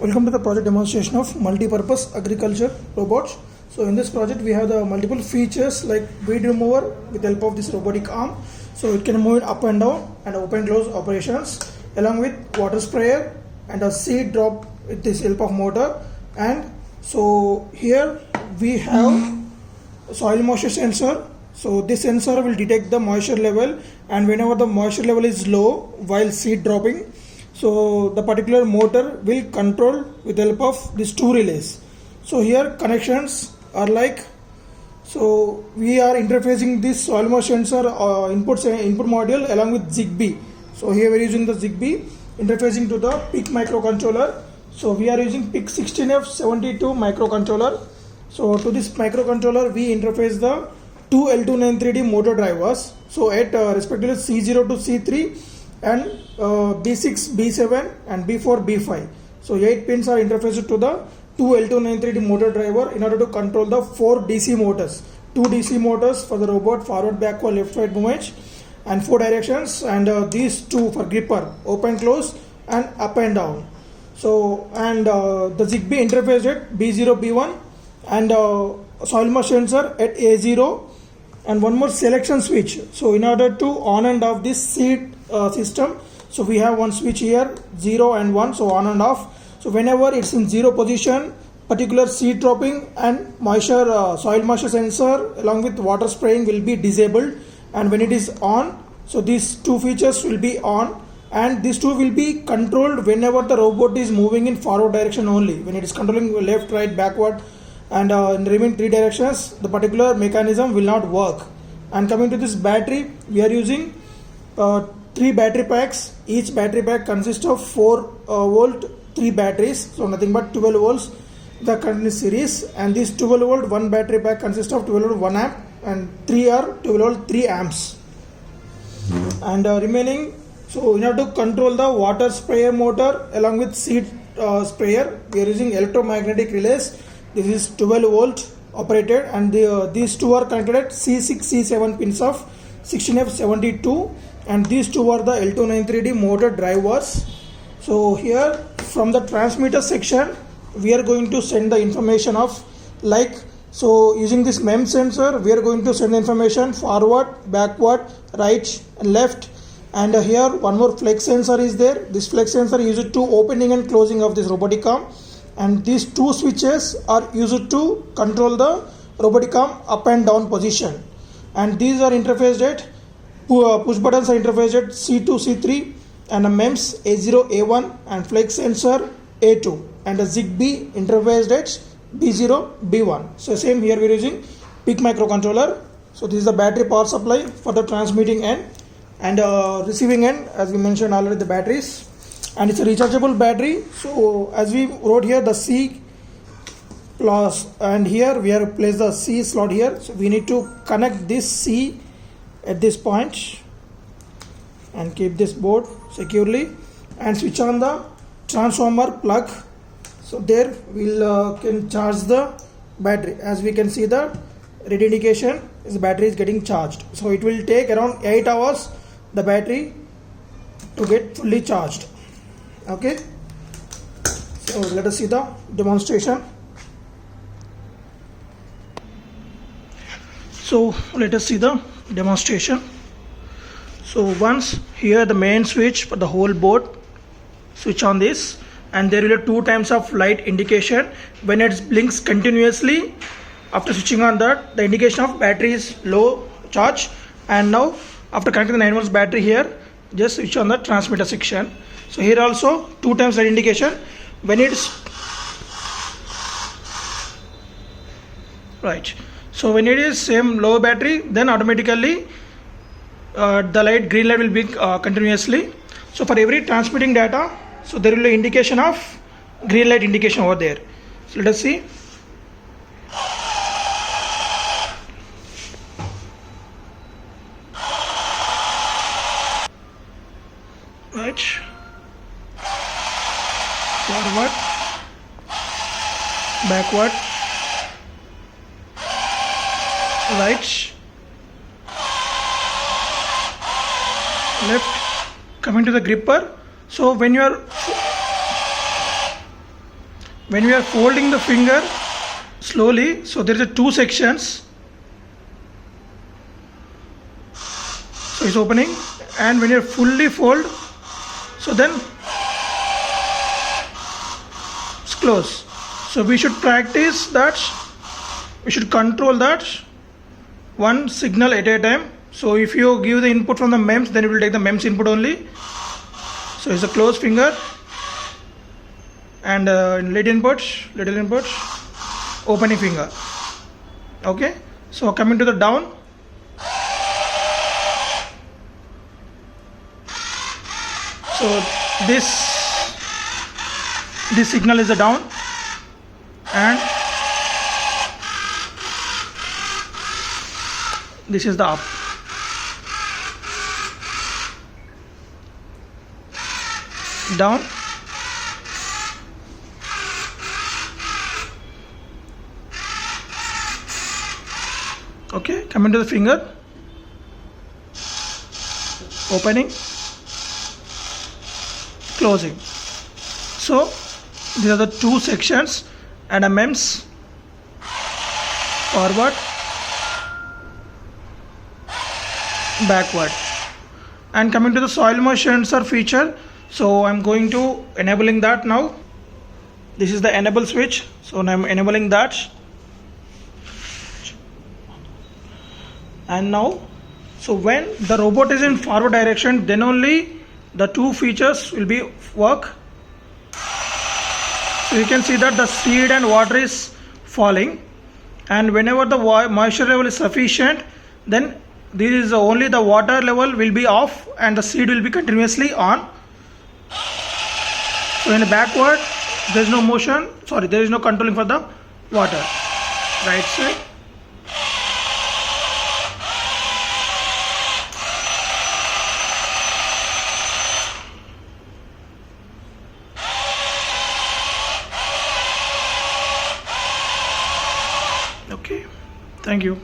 Welcome to the project demonstration of multi-purpose agriculture robots. So in this project we have the multiple features like weed remover with the help of this robotic arm. So it can move it up and down and open close operations, along with water sprayer and a seed drop with this help of motor. And so here we have soil moisture sensor. So this sensor will detect the moisture level, and whenever the moisture level is low while seed dropping, so the particular motor will control with the help of these two relays. So here connections are like, so we are interfacing this soil moisture sensor input module along with ZigBee. So here we are using the ZigBee interfacing to the PIC microcontroller. So we are using PIC 16F72 microcontroller. So to this microcontroller we interface the two L293D motor drivers. So at respectively C0 to C3 and B6, B7 and B4, B5. So 8 pins are interfaced to the two L293D motor driver in order to control the 4 DC motors. 2 DC motors for the robot forward, backward, left, right movement, and 4 directions, and these two for gripper, open, close and up and down. So and the ZigBee interface at B0, B1 and soil moisture sensor at A0, and one more selection switch. So in order to on and off this seed system, so we have one switch here, 0 and 1, so on and off. So whenever it's in 0 position, particular seed dropping and moisture soil moisture sensor along with water spraying will be disabled, and when it is on, so these two features will be on, and these two will be controlled whenever the robot is moving in forward direction only. When it is controlling left, right, backward and in the remaining 3 directions, the particular mechanism will not work. And coming to this battery, we are using 3 battery packs. Each battery pack consists of 4 volt 3 batteries, so nothing but 12 volts the current series, and this 12 volt 1 battery pack consists of 12 volt 1 amp and 3 are 12 volt 3 amps. And remaining, so in order to control the water sprayer motor along with seed sprayer, we are using electromagnetic relays. This is 12 volt operated, and these two are connected at C6, C7 pins of 16F72, and these two are the L293D motor drivers. So here from the transmitter section we are going to send the information of like, so using this MEMS sensor we are going to send the information forward, backward, right and left. And here one more flex sensor is there. This flex sensor is used to opening and closing of this robotic arm, and these two switches are used to control the robotic arm up and down position, and these are interfaced at push buttons are interfaced at C2, C3, and a MEMS A0, A1 and flex sensor A2, and a ZigBee interfaced at B0, B1. So same here we are using PIC microcontroller. So this is the battery power supply for the transmitting end, and receiving end, as we mentioned already, the batteries, and it's a rechargeable battery. So as we wrote here, the C plus, and here we have placed the C slot here. So we need to connect this C at this point and keep this board securely and switch on the transformer plug. So there we'll can charge the battery. As we can see, the red indication is the battery is getting charged. So it will take around 8 hours the battery to get fully charged. Okay, so let us see the demonstration. So let us see the demonstration. So once here the main switch for the whole board, switch on this, and there will be 2 times of light indication. When it blinks continuously, after switching on that, the indication of battery is low charge. And now after connecting the 9 volts battery here, just switch on the transmitter section. So here also 2 times light indication. When it's right, so when it is same low battery, then automatically the light, green light will be continuously. So for every transmitting data, so there will be indication of green light indication over there. So let us see. Right, forward, backward, right, left. Coming to the gripper, so when you are when we are folding the finger slowly, so there is a two sections. So it's opening, and when you fully fold, so then it's close. So we should practice that. We should control that one signal at a time. So if you give the input from the MEMS, then it will take the MEMS input only. So it's a closed finger, and little input, opening finger. Okay. So coming to the down. So this signal is the down, and this is the up. Down, okay. Coming to the finger, opening, closing. So these are the two sections, and a MEMS forward, backward. And coming to the soil moisture sensor feature, so I'm going to enabling that now. This is the enable switch, so I'm enabling that. And now, so when the robot is in forward direction, then only the two features will be work. So you can see that the seed and water is falling, and whenever the moisture level is sufficient, then this is only the water level will be off and the seed will be continuously on. So in the backward, there is no motion, there is no controlling for the water. Right side. Okay, thank you.